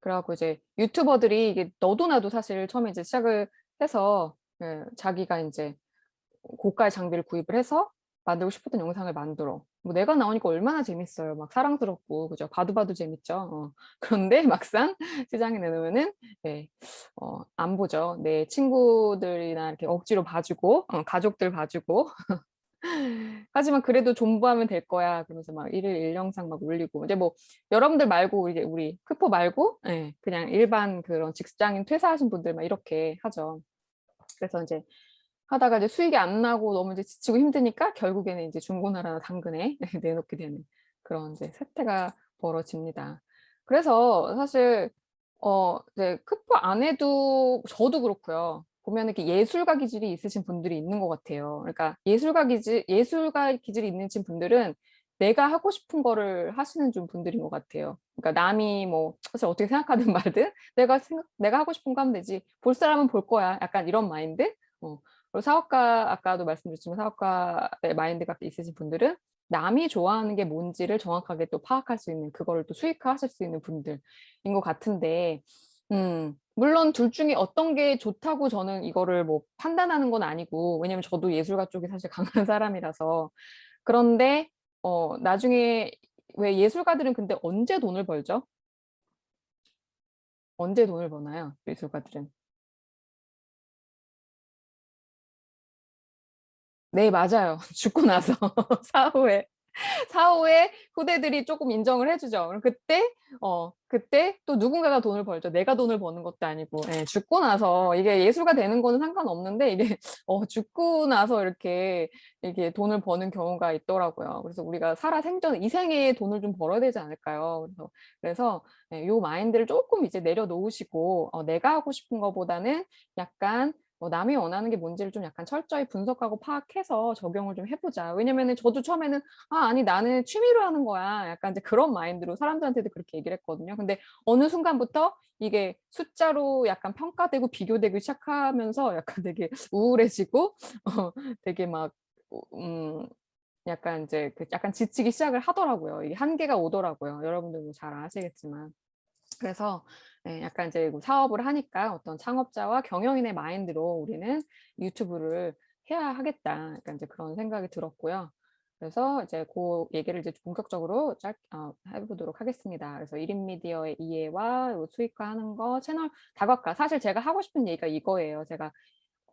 그래갖고 이제 유튜버들이 이게 너도 나도 사실 처음에 이제 시작을 해서 자기가 이제 고가의 장비를 구입을 해서 만들고 싶었던 영상을 만들어. 뭐 내가 나오니까 얼마나 재밌어요. 막 사랑스럽고, 그죠? 봐도 봐도 재밌죠. 그런데 막상 시장에 내놓으면은, 네, 안 보죠. 내 친구들이나 이렇게 억지로 봐주고, 가족들 봐주고. 하지만 그래도 존버하면 될 거야. 그러면서 막 일일 일영상 막 올리고. 이제 뭐, 여러분들 말고, 이제 우리 크포 말고, 예, 그냥 일반 그런 직장인 퇴사하신 분들 막 이렇게 하죠. 그래서 이제 하다가 이제 수익이 안 나고 너무 이제 지치고 힘드니까 결국에는 이제 중고나라나 당근에 내놓게 되는 그런 이제 사태가 벌어집니다. 그래서 사실 이제 크포 안 해도 저도 그렇고요. 보면 이렇게 예술가 기질이 있으신 분들이 있는 것 같아요. 그러니까 예술가 기질이 있는 분들은 내가 하고 싶은 거를 하시는 좀 분들인 것 같아요. 그러니까 남이 뭐 사실 어떻게 생각하든 말든 내가 하고 싶은 거 하면 되지. 볼 사람은 볼 거야. 약간 이런 마인드. 그리고 사업가 아까도 말씀드렸지만 사업가의 마인드가 있으신 분들은 남이 좋아하는 게 뭔지를 정확하게 또 파악할 수 있는 그거를 또 수익화하실 수 있는 분들인 것 같은데 물론 둘 중에 어떤 게 좋다고 저는 이거를 뭐 판단하는 건 아니고 왜냐면 저도 예술가 쪽이 사실 강한 사람이라서 그런데 나중에 왜 예술가들은 근데 언제 돈을 벌죠? 언제 돈을 버나요? 예술가들은. 네, 맞아요. 죽고 나서 사후에 사후에 후대들이 조금 인정을 해주죠. 그럼 그때 또 누군가가 돈을 벌죠. 내가 돈을 버는 것도 아니고. 예, 죽고 나서 이게 예술가 되는 거는 상관없는데 이게 죽고 나서 이렇게 돈을 버는 경우가 있더라고요. 그래서 우리가 살아 생전 이 생에 돈을 좀 벌어야 되지 않을까요? 그래서 요 마인드를 조금 이제 내려놓으시고 내가 하고 싶은 거보다는 약간 남이 원하는 게 뭔지를 좀 약간 철저히 분석하고 파악해서 적용을 좀 해보자. 왜냐면은 저도 처음에는 아니, 나는 취미로 하는 거야. 약간 이제 그런 마인드로 사람들한테도 그렇게 얘기를 했거든요. 근데 어느 순간부터 이게 숫자로 약간 평가되고 비교되기 시작하면서 약간 되게 우울해지고, 되게 막, 음, 약간 이제 약간 지치기 시작을 하더라고요. 이게 한계가 오더라고요. 여러분들도 잘 아시겠지만. 그래서 약간 이제 뭐 사업을 하니까 어떤 창업자와 경영인의 마인드로 우리는 유튜브를 해야 하겠다. 약간 이제 그런 생각이 들었고요. 그래서 이제 그 얘기를 이제 본격적으로 해보도록 하겠습니다. 그래서 1인 미디어의 이해와 수익화하는 거, 채널 다각화. 사실 제가 하고 싶은 얘기가 이거예요. 제가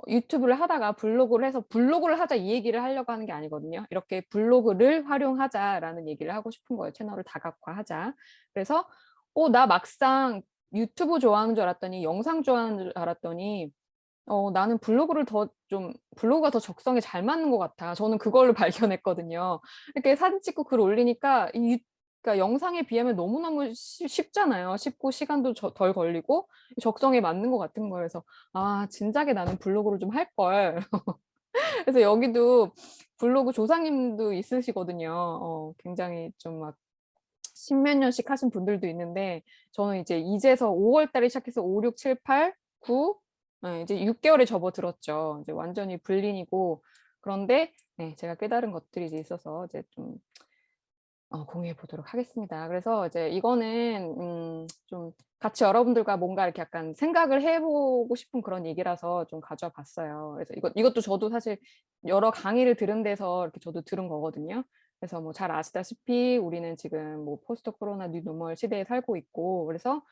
유튜브를 하다가 블로그를 해서 블로그를 하자 이 얘기를 하려고 하는 게 아니거든요. 이렇게 블로그를 활용하자라는 얘기를 하고 싶은 거예요. 채널을 다각화하자. 그래서 나 막상 유튜브 좋아하는 줄 알았더니 영상 좋아하는 줄 알았더니 나는 블로그가 더 적성에 잘 맞는 것 같아. 저는 그걸로 발견했거든요. 이렇게 사진 찍고 글 올리니까 그러니까 영상에 비하면 너무너무 쉽잖아요. 쉽고 시간도 덜 걸리고 적성에 맞는 것 같은 거예요. 그래서 진작에 나는 블로그를 좀 할 걸. 그래서 여기도 블로그 조상님도 있으시거든요. 굉장히 좀 막 십몇 년씩 하신 분들도 있는데 저는 이제 이제서 5월 달에 시작해서 5, 6, 7, 8, 9 이제 6개월에 접어들었죠. 이제 완전히 불린이고 그런데 제가 깨달은 것들이 이제 있어서 이제 좀 공유해 보도록 하겠습니다. 그래서 이제 이거는 좀 같이 여러분들과 뭔가 이렇게 약간 생각을 해보고 싶은 그런 얘기라서 좀 가져와 봤어요. 그래서 이것도 저도 사실 여러 강의를 들은 데서 이렇게 저도 들은 거거든요. 그래서 뭐 잘 아시다시피 우리는 지금 뭐 포스트 코로나 뉴 노멀 시대에 살고 있고 그래서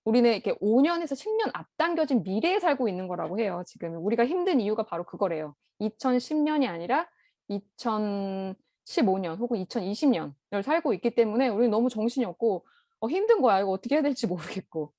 우리는 이렇게 5년에서 10년 앞당겨진 미래에 살고 있는 거라고 해요. 지금 우리가 힘든 이유가 바로 그거래요. 2010년이 아니라 2015년 혹은 2020년을 살고 있기 때문에 우리는 너무 정신이 없고 힘든 거야. 이거 어떻게 해야 될지 모르겠고.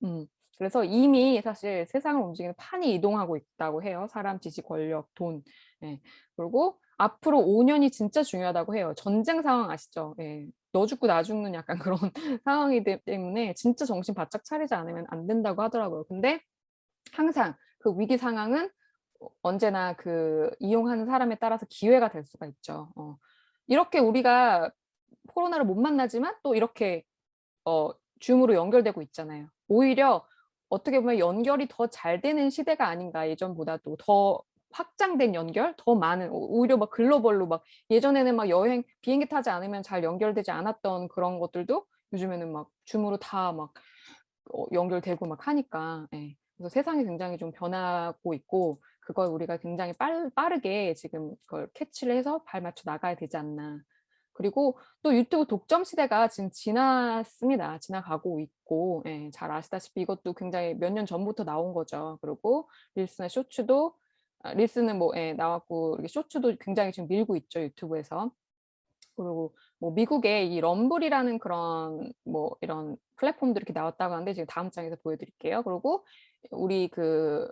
그래서 이미 사실 세상을 움직이는 판이 이동하고 있다고 해요. 사람, 지식, 권력, 돈. 예. 그리고 앞으로 5년이 진짜 중요하다고 해요. 전쟁 상황 아시죠? 예. 너 죽고 나 죽는 약간 그런 상황이기 때문에 진짜 정신 바짝 차리지 않으면 안 된다고 하더라고요. 근데 항상 그 위기 상황은 언제나 그 이용하는 사람에 따라서 기회가 될 수가 있죠. 이렇게 우리가 코로나를 못 만나지만 또 이렇게 줌으로 연결되고 있잖아요. 오히려 어떻게 보면 연결이 더 잘 되는 시대가 아닌가 예전보다도 더 확장된 연결, 더 많은 오히려 막 글로벌로 막 예전에는 막 여행 비행기 타지 않으면 잘 연결되지 않았던 그런 것들도 요즘에는 막 줌으로 다 막 연결되고 막 하니까. 예. 그래서 세상이 굉장히 좀 변하고 있고 그걸 우리가 굉장히 빠르게 지금 그걸 캐치를 해서 발맞춰 나가야 되지 않나. 그리고 또 유튜브 독점 시대가 지금 지났습니다. 지나가고 있고, 예, 잘 아시다시피 이것도 굉장히 몇 년 전부터 나온 거죠. 그리고 릴스나 쇼츠도, 릴스는 뭐, 예, 나왔고, 쇼츠도 굉장히 지금 밀고 있죠, 유튜브에서. 그리고 뭐 미국의 이 럼블이라는 그런 뭐 이런 플랫폼들이 이렇게 나왔다고 하는데 지금 다음 장에서 보여드릴게요. 그리고 우리 그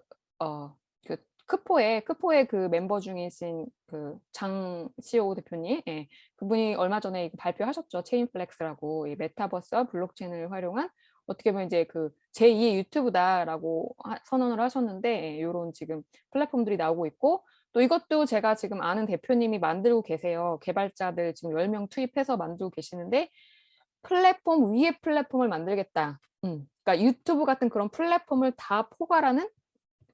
크포의 그 멤버 중이신 그 장 CEO 대표님, 예, 그분이 얼마 전에 이거 발표하셨죠. 체인플렉스라고 이 메타버스와 블록체인을 활용한 어떻게 보면 이제 그 제2의 유튜브다라고 선언을 하셨는데 예, 이런 지금 플랫폼들이 나오고 있고 또 이것도 제가 지금 아는 대표님이 만들고 계세요. 개발자들 지금 10명 투입해서 만들고 계시는데 플랫폼 위에 플랫폼을 만들겠다. 그러니까 유튜브 같은 그런 플랫폼을 다 포괄하는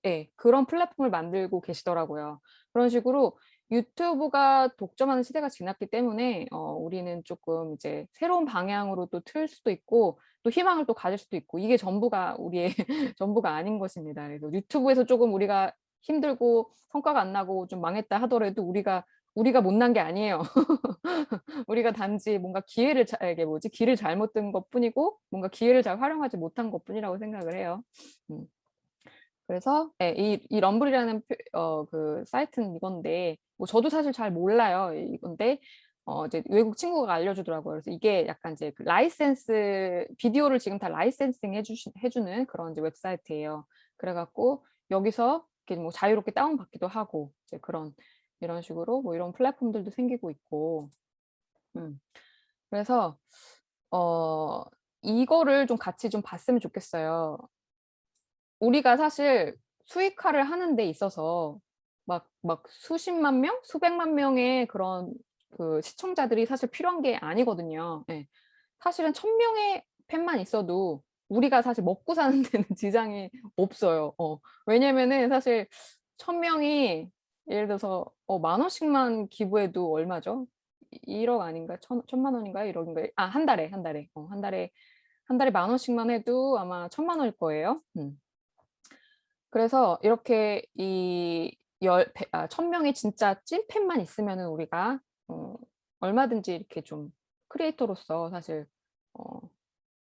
예, 그런 플랫폼을 만들고 계시더라고요. 그런 식으로 유튜브가 독점하는 시대가 지났기 때문에 우리는 조금 이제 새로운 방향으로 또 틀 수도 있고 또 희망을 또 가질 수도 있고 이게 전부가 우리의 전부가 아닌 것입니다. 그래서 유튜브에서 조금 우리가 힘들고 성과가 안 나고 좀 망했다 하더라도 우리가 못난 게 아니에요. 우리가 단지 뭔가 이게 뭐지? 길을 잘못 든 것뿐이고 뭔가 기회를 잘 활용하지 못한 것뿐이라고 생각을 해요. 음. 그래서 네, 이 럼블이라는 그 사이트는 이건데 뭐 저도 사실 잘 몰라요. 이건데 이제 외국 친구가 알려주더라고요. 그래서 이게 약간 이제 그 라이센스 비디오를 지금 다 라이센싱 해주는 그런 이제 웹사이트예요. 그래갖고 여기서 이렇게 뭐 자유롭게 다운받기도 하고 이제 이런 식으로 뭐 이런 플랫폼들도 생기고 있고. 그래서 이거를 좀 같이 좀 봤으면 좋겠어요. 우리가 사실 수익화를 하는 데 있어서 막 수십만 명, 수백만 명의 그런 그 시청자들이 사실 필요한 게 아니거든요. 예. 사실은 1000명의 팬만 있어도 우리가 사실 먹고 사는 데는 지장이 없어요. 왜냐면은 사실 1000명이 예를 들어서 10,000원씩만 기부해도 얼마죠? 1억 아닌가? 1,000만 원인가요? 1억인가요? 아, 한 달에. 한 달에 10,000원씩만 해도 아마 1,000만 원일 거예요. 그래서 이렇게 1,000명의 진짜 찐팬만 있으면은 우리가 얼마든지 이렇게 좀 크리에이터로서 사실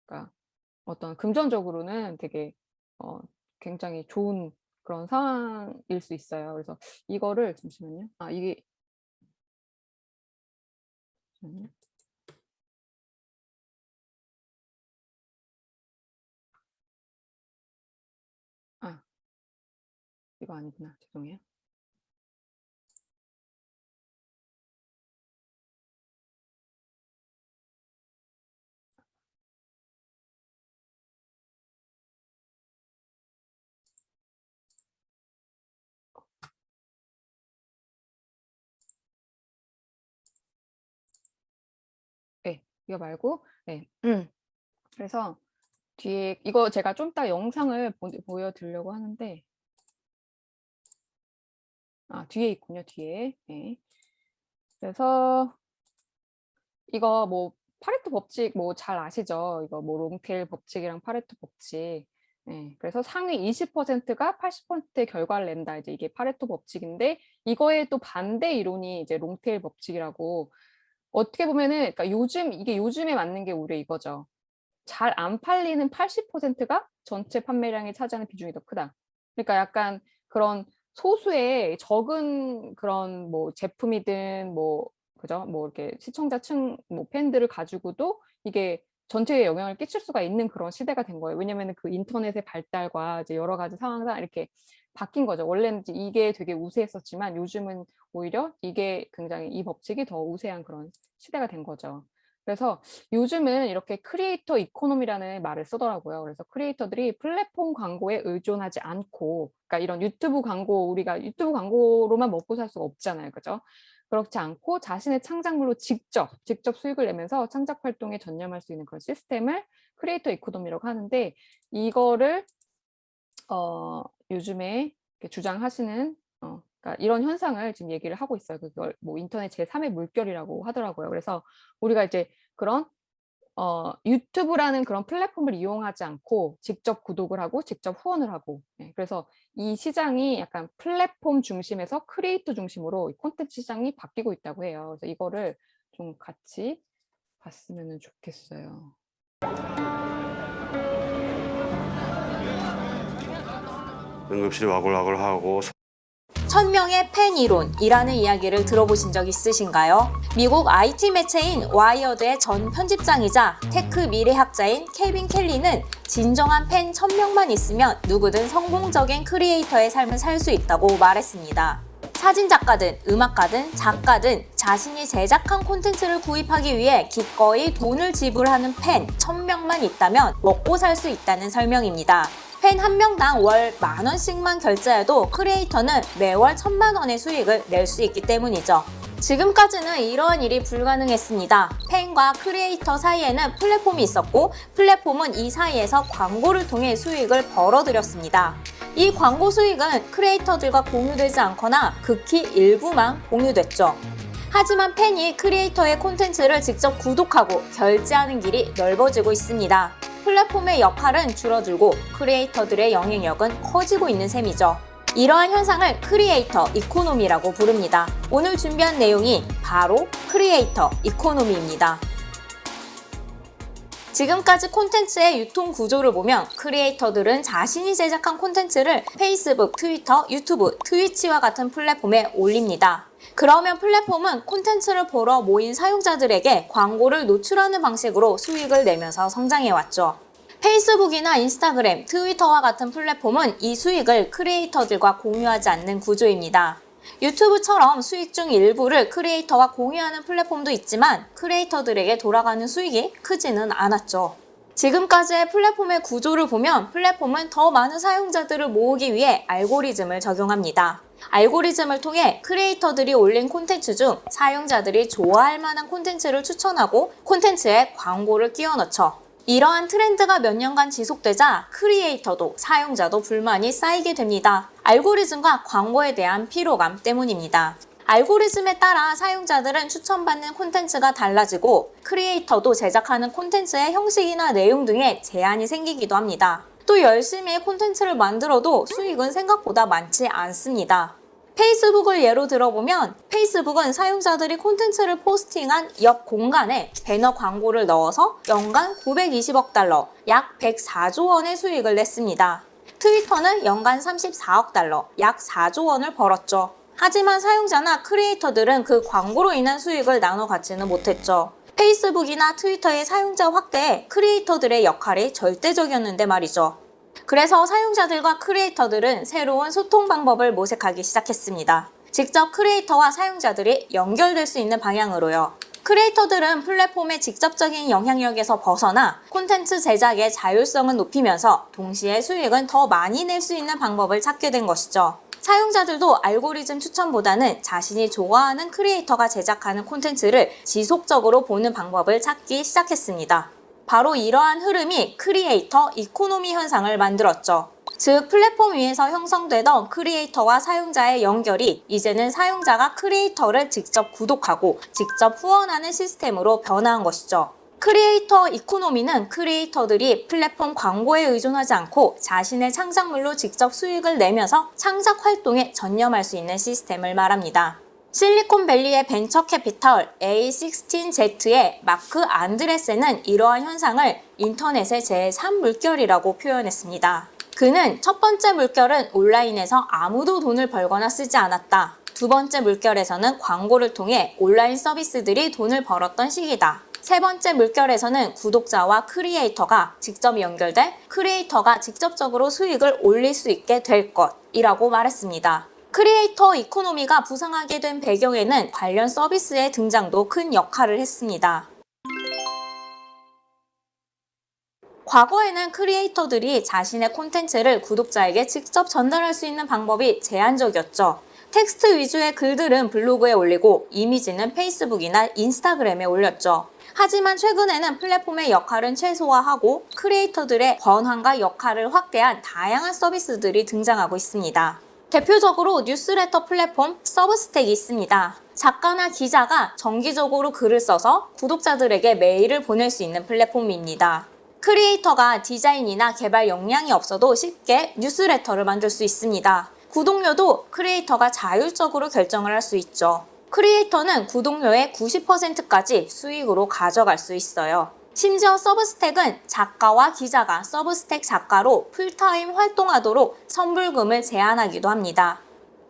그러니까 어떤 금전적으로는 되게 굉장히 좋은 그런 상황일 수 있어요. 그래서 이거를 잠시만요. 이게 잠시만요. 아, 이거 아니구나. 죄송해요. 네, 이거 말고 네. 그래서 뒤에 이거 제가 좀 이따 영상을 보여드리려고 하는데 뒤에 있군요. 뒤에. 네. 그래서 이거 뭐 파레토 법칙 뭐 잘 아시죠? 이거 뭐 롱테일 법칙이랑 파레토 법칙. 네, 그래서 상위 20%가 80%의 결과를 낸다. 이제 이게 파레토 법칙인데 이거에 또 반대 이론이 이제 롱테일 법칙이라고 어떻게 보면은 그러니까 이게 요즘에 맞는 게 오히려 이거죠. 잘 안 팔리는 80%가 전체 판매량이 차지하는 비중이 더 크다. 그러니까 약간 그런 소수의 적은 그런 뭐 제품이든 뭐 그죠? 뭐 이렇게 시청자층 뭐 팬들을 가지고도 이게 전체에 영향을 끼칠 수가 있는 그런 시대가 된 거예요. 왜냐면은 그 인터넷의 발달과 이제 여러 가지 상황상 이렇게 바뀐 거죠. 원래는 이제 이게 되게 우세했었지만 요즘은 오히려 이게 굉장히 이 법칙이 더 우세한 그런 시대가 된 거죠. 그래서 요즘은 이렇게 크리에이터 이코노미라는 말을 쓰더라고요. 그래서 크리에이터들이 플랫폼 광고에 의존하지 않고, 그러니까 이런 유튜브 광고, 우리가 유튜브 광고로만 먹고 살 수가 없잖아요. 그죠? 그렇지 않고 자신의 창작물로 직접 수익을 내면서 창작 활동에 전념할 수 있는 그런 시스템을 크리에이터 이코노미라고 하는데, 이거를, 요즘에 주장하시는, 그러니까 이런 현상을 지금 얘기를 하고 있어요. 그걸 뭐 인터넷 제3의 물결이라고 하더라고요. 그래서 우리가 이제 그런 유튜브라는 그런 플랫폼을 이용하지 않고 직접 구독을 하고 직접 후원을 하고 그래서 이 시장이 약간 플랫폼 중심에서 크리에이터 중심으로 콘텐츠 시장이 바뀌고 있다고 해요. 그래서 이거를 좀 같이 봤으면 좋겠어요. 응급실 와글와글하고 1000명의 팬 이론이라는 이야기를 들어보신 적 있으신가요? 미국 IT 매체인 와이어드의 전 편집장이자 테크 미래학자인 케빈 켈리는 진정한 팬 1000명만 있으면 누구든 성공적인 크리에이터의 삶을 살 수 있다고 말했습니다. 사진작가든 음악가든 작가든 자신이 제작한 콘텐츠를 구입하기 위해 기꺼이 돈을 지불하는 팬 1000명만 있다면 먹고 살 수 있다는 설명입니다. 팬 한 명당 월 10,000원씩만 결제해도 크리에이터는 매월 1,000만 원의 수익을 낼 수 있기 때문이죠. 지금까지는 이러한 일이 불가능했습니다. 팬과 크리에이터 사이에는 플랫폼이 있었고 플랫폼은 이 사이에서 광고를 통해 수익을 벌어들였습니다. 이 광고 수익은 크리에이터들과 공유되지 않거나 극히 일부만 공유됐죠. 하지만 팬이 크리에이터의 콘텐츠를 직접 구독하고 결제하는 길이 넓어지고 있습니다. 플랫폼의 역할은 줄어들고 크리에이터들의 영향력은 커지고 있는 셈이죠. 이러한 현상을 크리에이터 이코노미라고 부릅니다. 오늘 준비한 내용이 바로 크리에이터 이코노미입니다. 지금까지 콘텐츠의 유통 구조를 보면 크리에이터들은 자신이 제작한 콘텐츠를 페이스북, 트위터, 유튜브, 트위치와 같은 플랫폼에 올립니다. 그러면 플랫폼은 콘텐츠를 보러 모인 사용자들에게 광고를 노출하는 방식으로 수익을 내면서 성장해왔죠. 페이스북이나 인스타그램, 트위터와 같은 플랫폼은 이 수익을 크리에이터들과 공유하지 않는 구조입니다. 유튜브처럼 수익 중 일부를 크리에이터와 공유하는 플랫폼도 있지만 크리에이터들에게 돌아가는 수익이 크지는 않았죠. 지금까지의 플랫폼의 구조를 보면 플랫폼은 더 많은 사용자들을 모으기 위해 알고리즘을 적용합니다. 알고리즘을 통해 크리에이터들이 올린 콘텐츠 중 사용자들이 좋아할 만한 콘텐츠를 추천하고 콘텐츠에 광고를 끼워 넣죠. 이러한 트렌드가 몇 년간 지속되자 크리에이터도 사용자도 불만이 쌓이게 됩니다. 알고리즘과 광고에 대한 피로감 때문입니다. 알고리즘에 따라 사용자들은 추천받는 콘텐츠가 달라지고 크리에이터도 제작하는 콘텐츠의 형식이나 내용 등에 제한이 생기기도 합니다. 또 열심히 콘텐츠를 만들어도 수익은 생각보다 많지 않습니다. 페이스북을 예로 들어보면 페이스북은 사용자들이 콘텐츠를 포스팅한 옆 공간에 배너 광고를 넣어서 연간 920억 달러, 약 104조 원의 수익을 냈습니다. 트위터는 연간 34억 달러, 약 4조 원을 벌었죠. 하지만 사용자나 크리에이터들은 그 광고로 인한 수익을 나눠 갖지는 못했죠. 페이스북이나 트위터의 사용자 확대에 크리에이터들의 역할이 절대적이었는데 말이죠. 그래서 사용자들과 크리에이터들은 새로운 소통 방법을 모색하기 시작했습니다. 직접 크리에이터와 사용자들이 연결될 수 있는 방향으로요. 크리에이터들은 플랫폼의 직접적인 영향력에서 벗어나 콘텐츠 제작의 자율성을 높이면서 동시에 수익은 더 많이 낼 수 있는 방법을 찾게 된 것이죠. 사용자들도 알고리즘 추천보다는 자신이 좋아하는 크리에이터가 제작하는 콘텐츠를 지속적으로 보는 방법을 찾기 시작했습니다. 바로 이러한 흐름이 크리에이터 이코노미 현상을 만들었죠. 즉 플랫폼 위에서 형성되던 크리에이터와 사용자의 연결이 이제는 사용자가 크리에이터를 직접 구독하고 직접 후원하는 시스템으로 변화한 것이죠. 크리에이터 이코노미는 크리에이터들이 플랫폼 광고에 의존하지 않고 자신의 창작물로 직접 수익을 내면서 창작 활동에 전념할 수 있는 시스템을 말합니다. 실리콘밸리의 벤처 캐피털 A16Z의 마크 안드레센은 이러한 현상을 인터넷의 제3물결이라고 표현했습니다. 그는 첫 번째 물결은 온라인에서 아무도 돈을 벌거나 쓰지 않았다. 두 번째 물결에서는 광고를 통해 온라인 서비스들이 돈을 벌었던 시기다. 세 번째 물결에서는 구독자와 크리에이터가 직접 연결돼 크리에이터가 직접적으로 수익을 올릴 수 있게 될 것이라고 말했습니다. 크리에이터 이코노미가 부상하게 된 배경에는 관련 서비스의 등장도 큰 역할을 했습니다. 과거에는 크리에이터들이 자신의 콘텐츠를 구독자에게 직접 전달할 수 있는 방법이 제한적이었죠. 텍스트 위주의 글들은 블로그에 올리고 이미지는 페이스북이나 인스타그램에 올렸죠. 하지만 최근에는 플랫폼의 역할은 최소화하고 크리에이터들의 권한과 역할을 확대한 다양한 서비스들이 등장하고 있습니다. 대표적으로 뉴스레터 플랫폼 서브스택이 있습니다. 작가나 기자가 정기적으로 글을 써서 구독자들에게 메일을 보낼 수 있는 플랫폼입니다. 크리에이터가 디자인이나 개발 역량이 없어도 쉽게 뉴스레터를 만들 수 있습니다. 구독료도 크리에이터가 자율적으로 결정을 할 수 있죠. 크리에이터는 구독료의 90%까지 수익으로 가져갈 수 있어요. 심지어 서브스택은 작가와 기자가 서브스택 작가로 풀타임 활동하도록 선불금을 제한하기도 합니다.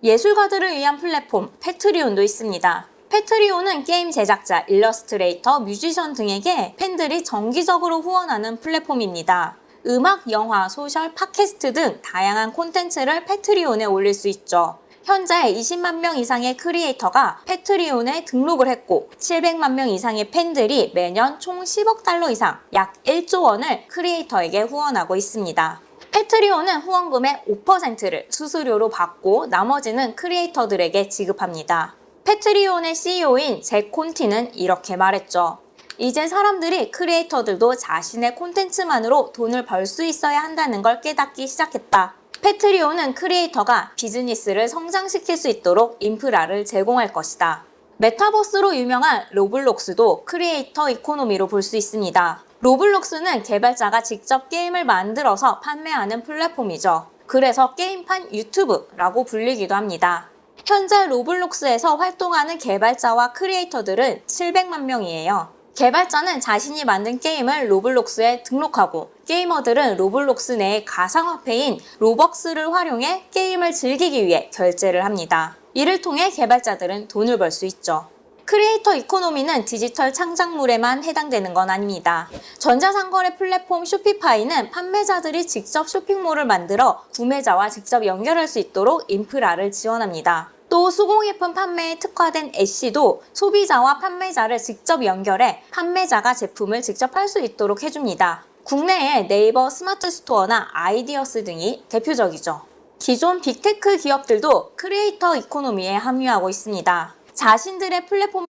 예술가들을 위한 플랫폼 패트리온도 있습니다. 패트리온은 게임 제작자, 일러스트레이터, 뮤지션 등에게 팬들이 정기적으로 후원하는 플랫폼입니다. 음악, 영화, 소셜, 팟캐스트 등 다양한 콘텐츠를 패트리온에 올릴 수 있죠. 현재 20만 명 이상의 크리에이터가 패트리온에 등록을 했고 700만 명 이상의 팬들이 매년 총 10억 달러 이상, 약 1조 원을 크리에이터에게 후원하고 있습니다. 패트리온은 후원금의 5%를 수수료로 받고 나머지는 크리에이터들에게 지급합니다. 패트리온의 CEO인 잭 콘티는 이렇게 말했죠. 이제 사람들이 크리에이터들도 자신의 콘텐츠만으로 돈을 벌 수 있어야 한다는 걸 깨닫기 시작했다. 패트리온은 크리에이터가 비즈니스를 성장시킬 수 있도록 인프라를 제공할 것이다. 메타버스로 유명한 로블록스도 크리에이터 이코노미로 볼 수 있습니다. 로블록스는 개발자가 직접 게임을 만들어서 판매하는 플랫폼이죠. 그래서 게임판 유튜브라고 불리기도 합니다. 현재 로블록스에서 활동하는 개발자와 크리에이터들은 700만 명이에요. 개발자는 자신이 만든 게임을 로블록스에 등록하고 게이머들은 로블록스 내의 가상화폐인 로벅스를 활용해 게임을 즐기기 위해 결제를 합니다. 이를 통해 개발자들은 돈을 벌 수 있죠. 크리에이터 이코노미는 디지털 창작물에만 해당되는 건 아닙니다. 전자상거래 플랫폼 쇼피파이는 판매자들이 직접 쇼핑몰을 만들어 구매자와 직접 연결할 수 있도록 인프라를 지원합니다. 또 수공예품 판매에 특화된 애쉬도 소비자와 판매자를 직접 연결해 판매자가 제품을 직접 팔 수 있도록 해줍니다. 국내에 네이버 스마트 스토어나 아이디어스 등이 대표적이죠. 기존 빅테크 기업들도 크리에이터 이코노미에 합류하고 있습니다. 자신들의 플랫폼